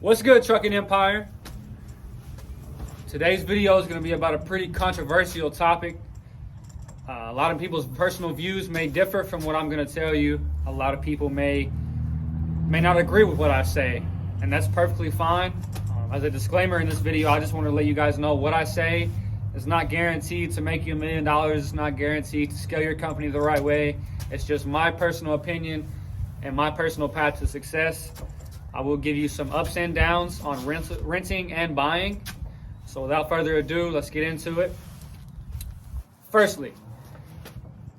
What's good, Trucking Empire? Today's video is going to be about a pretty controversial topic. A lot of people's personal views may differ from what I'm going to tell you. A lot of people may not agree with what I say, and that's perfectly fine. As a disclaimer in this video, I just want to let you guys know what I say is not guaranteed to make you $1 million. It's not guaranteed to scale your company the right way. It's just my personal opinion and my personal path to success. I will give you some ups and downs on renting and buying. So without further ado, let's get into it. Firstly,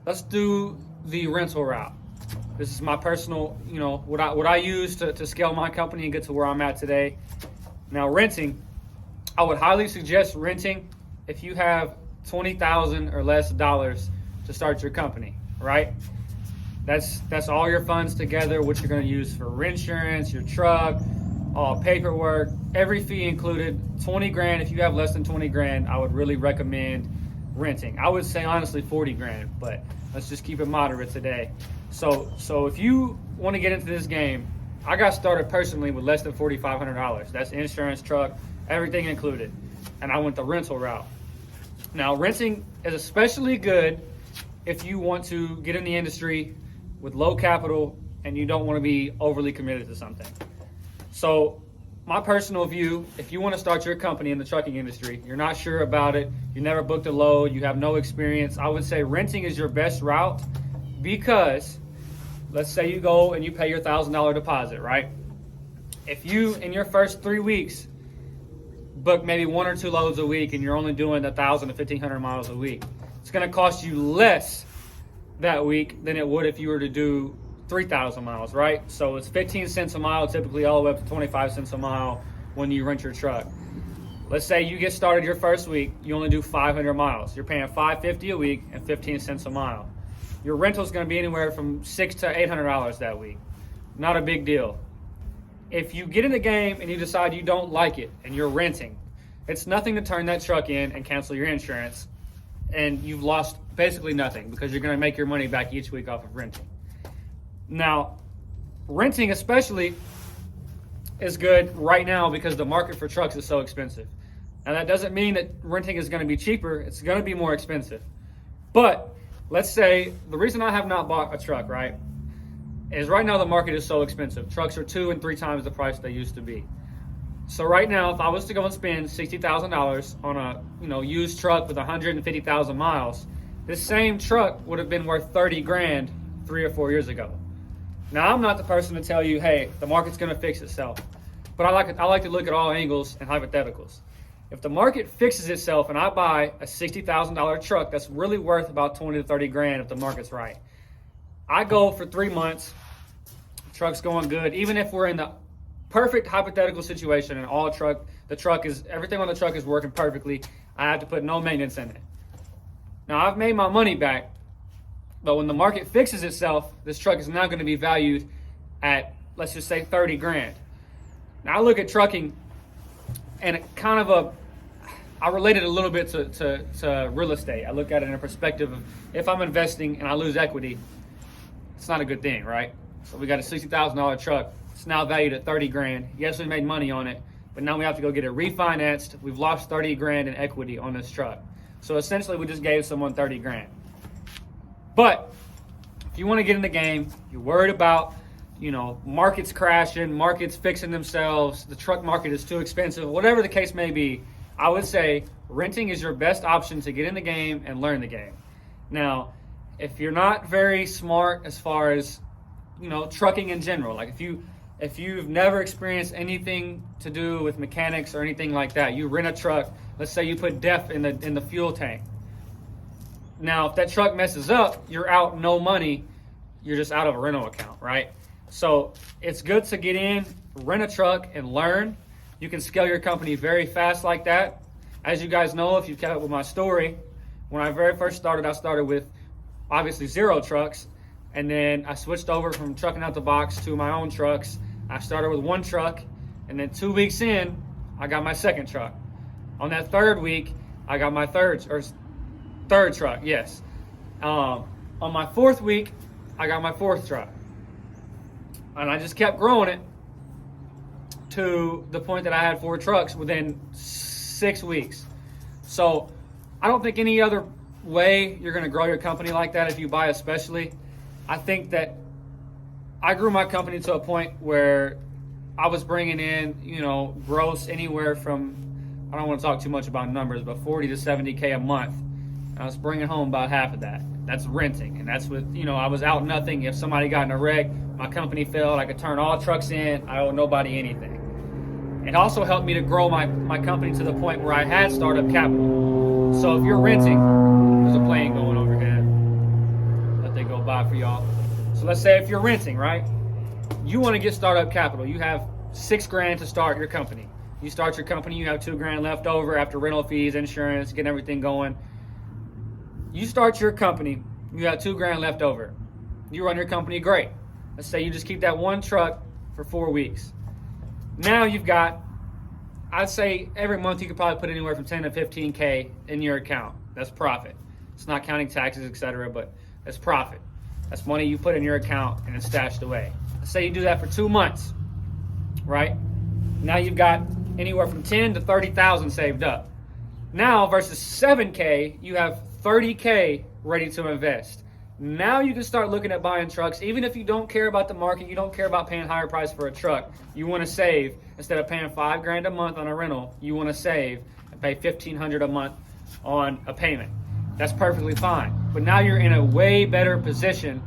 let's do the rental route. This is my personal, what I use to scale my company and get to where I'm at today. Now, renting, I would highly suggest renting if you have $20,000 or less dollars to start your company, right? That's all your funds together, what you're going to use for insurance, your truck, all paperwork, every fee included. 20 grand. If you have less than 20 grand, I would really recommend renting. I would say honestly 40 grand, but let's just keep it moderate today. So if you want to get into this game, I got started personally with less than $4,500. That's insurance, truck, everything included. And I went the rental route. Now, renting is especially good if you want to get in the industry with low capital and you don't want to be overly committed to something. So my personal view, if you want to start your company in the trucking industry, you're not sure about it, you never booked a load, you have no experience, I would say renting is your best route, because let's say you go and you pay your $1,000 deposit, right? If you, in your first 3 weeks, book maybe 1 or 2 loads a week and you're only doing 1,000 to 1,500 miles a week, it's going to cost you less that week than it would if you were to do 3,000 miles, right? So it's 15 cents a mile, typically all the way up to 25 cents a mile when you rent your truck. Let's say you get started your first week, you only do 500 miles. You're paying $5.50 a week and 15 cents a mile. Your rental is going to be anywhere from $600 to $800 that week. Not a big deal. If you get in the game and you decide you don't like it and you're renting, it's nothing to turn that truck in and cancel your insurance, and you've lost basically nothing because you're going to make your money back each week off of renting. Now, renting especially is good right now because the market for trucks is so expensive. Now, that doesn't mean that renting is going to be cheaper. It's going to be more expensive. But let's say the reason I have not bought a truck, right, is right now the market is so expensive. Trucks are 2 and 3 times the price they used to be. So right now, if I was to go and spend $60,000 on a used truck with 150,000 miles, this same truck would have been worth 30 grand 3 or 4 years ago. Now, I'm not the person to tell you, hey, the market's going to fix itself. But I like to look at all angles and hypotheticals. If the market fixes itself and I buy a $60,000 truck that's really worth about 20 to 30 grand if the market's right, I go for 3 months, the truck's going good. Even if we're in the perfect hypothetical situation and everything on the truck is working perfectly, I have to put no maintenance in it. Now, I've made my money back, but when the market fixes itself, this truck is now going to be valued at, let's just say, 30 grand. Now, I look at trucking and I relate it a little bit to real estate. I look at it in a perspective of, if I'm investing and I lose equity, it's not a good thing, right? So we got a $60,000 truck. It's now valued at 30 grand. Yes, we made money on it, but now we have to go get it refinanced. We've lost 30 grand in equity on this truck. So essentially, we just gave someone 30 grand. But if you want to get in the game, you're worried about, markets crashing, markets fixing themselves, the truck market is too expensive, whatever the case may be, I would say renting is your best option to get in the game and learn the game. Now, if you're not very smart as far as, trucking in general, like if you've never experienced anything to do with mechanics or anything like that, you rent a truck, let's say you put DEF in the fuel tank. Now, if that truck messes up, you're out no money. You're just out of a rental account, right? So it's good to get in, rent a truck, and learn. You can scale your company very fast like that. As you guys know, if you've kept up with my story, when I very first started, I started with obviously 0 trucks. And then I switched over from trucking out the box to my own trucks. I started with 1 truck. And then 2 weeks in, I got my 2nd truck. On that 3rd week, I got my third truck, yes. On my 4th week, I got my 4th truck. And I just kept growing it. to the point that I had 4 trucks within 6 weeks. So I don't think any other way you're going to grow your company like that, if you buy especially. I think that I grew my company to a point where I was bringing in, gross anywhere from, I don't want to talk too much about numbers, but 40 to 70K a month. I was bringing home about half of that. That's renting. And that's with, I was out nothing. If somebody got in a wreck, my company failed, I could turn all trucks in. I owe nobody anything. It also helped me to grow my company to the point where I had startup capital. So if you're renting, there's a plane going overhead. Let that go by for y'all. So let's say if you're renting, right? You want to get startup capital. You have $6,000 to start your company. You start your company, you have $2,000 left over after rental fees, insurance, getting everything going. You start your company, you have $2,000 left over. You run your company great. Let's say you just keep that one truck for 4 weeks. Now you've got, I'd say every month you could probably put anywhere from 10 to 15K in your account. That's profit. It's not counting taxes, etc., but that's profit. That's money you put in your account and it's stashed away. Let's say you do that for 2 months, right? Now you've got anywhere from 10 to 30,000 saved up. Now versus 7K, you have 30K ready to invest. Now you can start looking at buying trucks. Even if you don't care about the market, you don't care about paying higher price for a truck, you want to save. Instead of paying $5,000 a month on a rental, you want to save and pay $1,500 a month on a payment. That's perfectly fine. But now you're in a way better position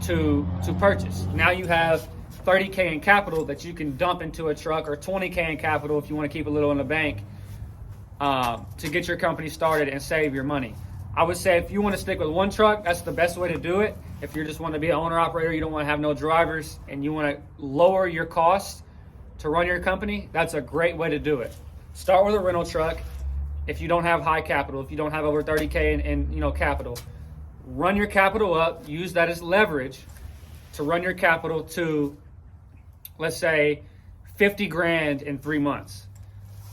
to purchase. Now you have 30K in capital that you can dump into a truck, or 20K in capital if you want to keep a little in the bank to get your company started and save your money. I would say if you want to stick with one truck, that's the best way to do it. If you just want to be an owner operator, you don't want to have no drivers, and you want to lower your costs to run your company, that's a great way to do it. Start with a rental truck. If you don't have high capital, if you don't have over 30K in capital, run your capital up, use that as leverage to run your capital to, let's say, 50 grand in 3 months.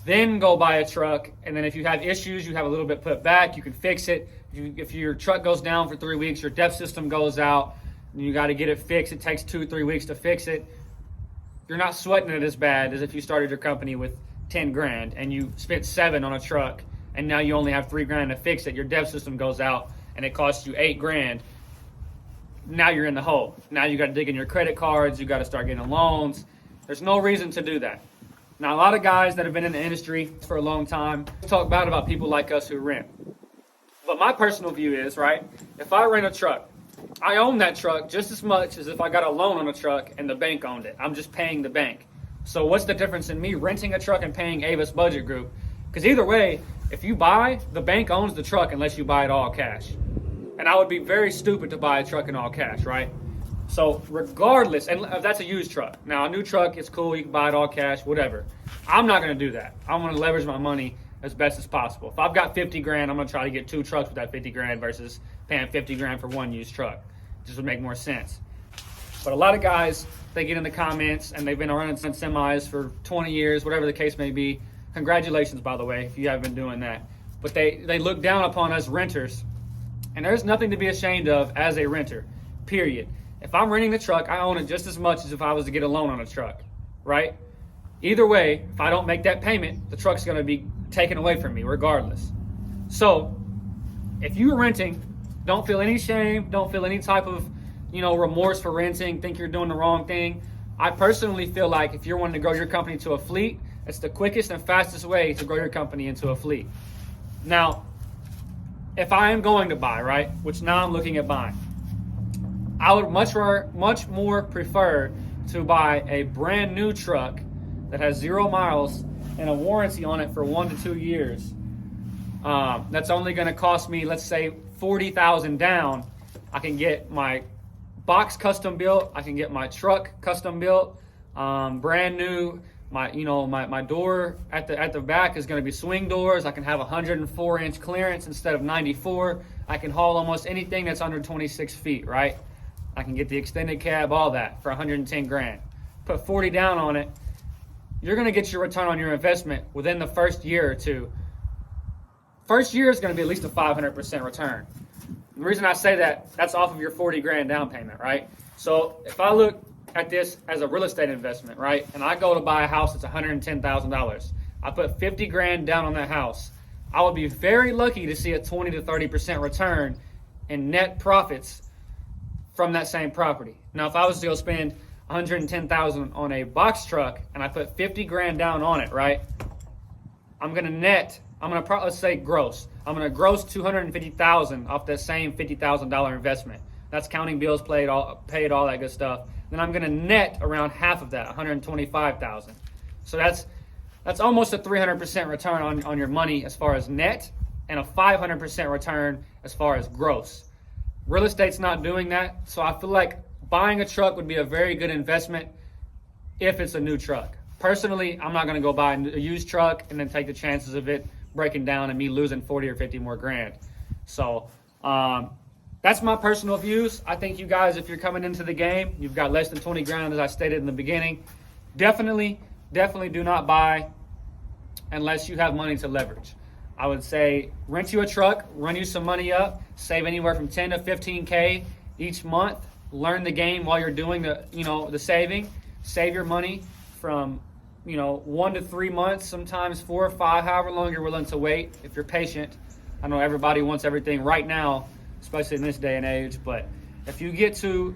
Then go buy a truck, and then if you have issues, you have a little bit put back, you can fix it. If your truck goes down for 3 weeks, your depth system goes out, and you got to get it fixed. It takes 2-3 weeks to fix it. You're not sweating it as bad as if you started your company with 10 grand and you spent 7 on a truck, and now you only have 3 grand to fix it. Your depth system goes out, and it costs you 8 grand. Now you're in the hole. Now you got to dig in your credit cards. You got to start getting loans. There's no reason to do that. Now, a lot of guys that have been in the industry for a long time talk bad about people like us who rent. But my personal view is, right, if I rent a truck, I own that truck just as much as if I got a loan on a truck and the bank owned it. I'm just paying the bank. So what's the difference in me renting a truck and paying Avis Budget Group? Because either way, if you buy, the bank owns the truck unless you buy it all cash. And I would be very stupid to buy a truck in all cash, right? So regardless, and that's a used truck. Now, a new truck is cool. You can buy it all cash, whatever. I'm not going to do that. I'm going to leverage my money as best as possible. If I've got 50 grand, I'm going to try to get 2 trucks with that 50 grand versus paying 50 grand for one used truck. Just would make more sense. But a lot of guys, they get in the comments and they've been running semis for 20 years, whatever the case may be. Congratulations, by the way, if you haven't been doing that. But they look down upon us renters. And there's nothing to be ashamed of as a renter, period. If I'm renting the truck, I own it just as much as if I was to get a loan on a truck, right? Either way, if I don't make that payment, the truck's going to be taken away from me regardless. So if you're renting, don't feel any shame, don't feel any type of, remorse for renting, think you're doing the wrong thing. I personally feel like if you're wanting to grow your company to a fleet, it's the quickest and fastest way to grow your company into a fleet. Now, if I am going to buy, right, which now I'm looking at buying, I would much more prefer to buy a brand new truck that has 0 miles and a warranty on it for 1 to 2 years. That's only going to cost me, let's say, $40,000 down. I can get my box custom built. I can get my truck custom built, brand new. My door at the back is going to be swing doors. I can have 104-inch clearance instead of 94. I can haul almost anything that's under 26 feet, right? I can get the extended cab, all that for 110 grand. Put 40 down on it. You're going to get your return on your investment within the first year or two. First year is going to be at least a 500% return. The reason I say that, that's off of your 40 grand down payment, right? So if I look at this as a real estate investment, right? And I go to buy a house that's $110,000. I put 50 grand down on that house. I would be very lucky to see a 20 to 30% return in net profits from that same property. Now, if I was to go spend $110,000 on a box truck and I put 50 grand down on it, right? Let's say gross. I'm gonna gross $250,000 off that same $50,000 investment. That's counting bills paid, all that good stuff. Then I'm gonna net around half of that, $125,000. So that's almost a 300% return on your money as far as net, and a 500% return as far as gross. Real estate's not doing that, so I feel like buying a truck would be a very good investment if it's a new truck. Personally, I'm not going to go buy a used truck and then take the chances of it breaking down and me losing 40 or 50 more grand. So that's my personal views. I think you guys, if you're coming into the game, you've got less than 20 grand, as I stated in the beginning, definitely do not buy unless you have money to leverage. I would say rent you a truck, run you some money up, save anywhere from 10 to 15K each month. Learn the game while you're doing the saving. Save your money from 1 to 3 months, sometimes 4 or 5, however long you're willing to wait. If you're patient, I know everybody wants everything right now, especially in this day and age. But if you get to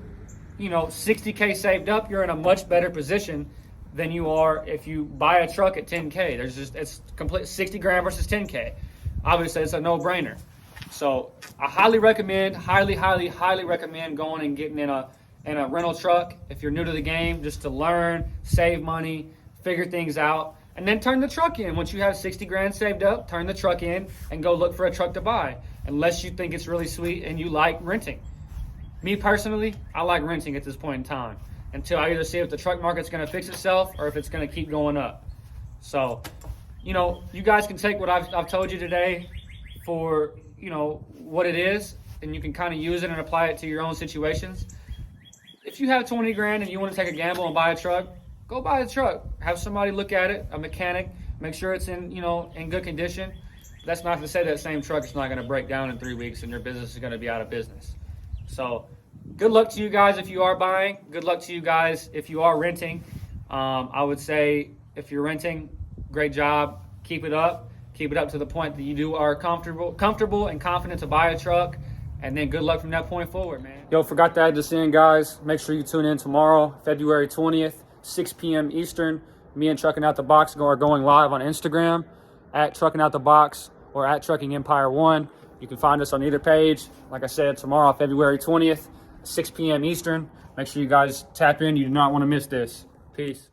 60K saved up, you're in a much better position than you are if you buy a truck at 10K. It's complete 60 grand versus 10K. Obviously, it's a no-brainer. So I highly recommend going and getting in a rental truck if you're new to the game, just to learn, save money, figure things out, and then turn the truck in. Once you have 60 grand saved up, turn the truck in and go look for a truck to buy, unless you think it's really sweet and you like renting. Me personally, I like renting at this point in time until I either see if the truck market's going to fix itself or if it's going to keep going up. So, you guys can take what I've told you today for what it is, and you can kind of use it and apply it to your own situations. If you have 20 grand and you want to take a gamble and buy a truck, go buy a truck. Have somebody look at it, a mechanic, make sure it's in good condition. That's not to say that same truck is not going to break down in 3 weeks and your business is going to be out of business. So good luck to you guys if you are buying. Good luck to you guys if you are renting. I would say if you're renting, great job. Keep it up. Keep it up to the point that you are comfortable and confident to buy a truck. And then good luck from that point forward, man. Yo, forgot to add this in, guys. Make sure you tune in tomorrow, February 20th, 6 p.m. Eastern. Me and Trucking Out the Box are going live on Instagram at Trucking Out the Box or at Trucking Empire 1. You can find us on either page. Like I said, tomorrow, February 20th, 6 p.m. Eastern. Make sure you guys tap in. You do not want to miss this. Peace.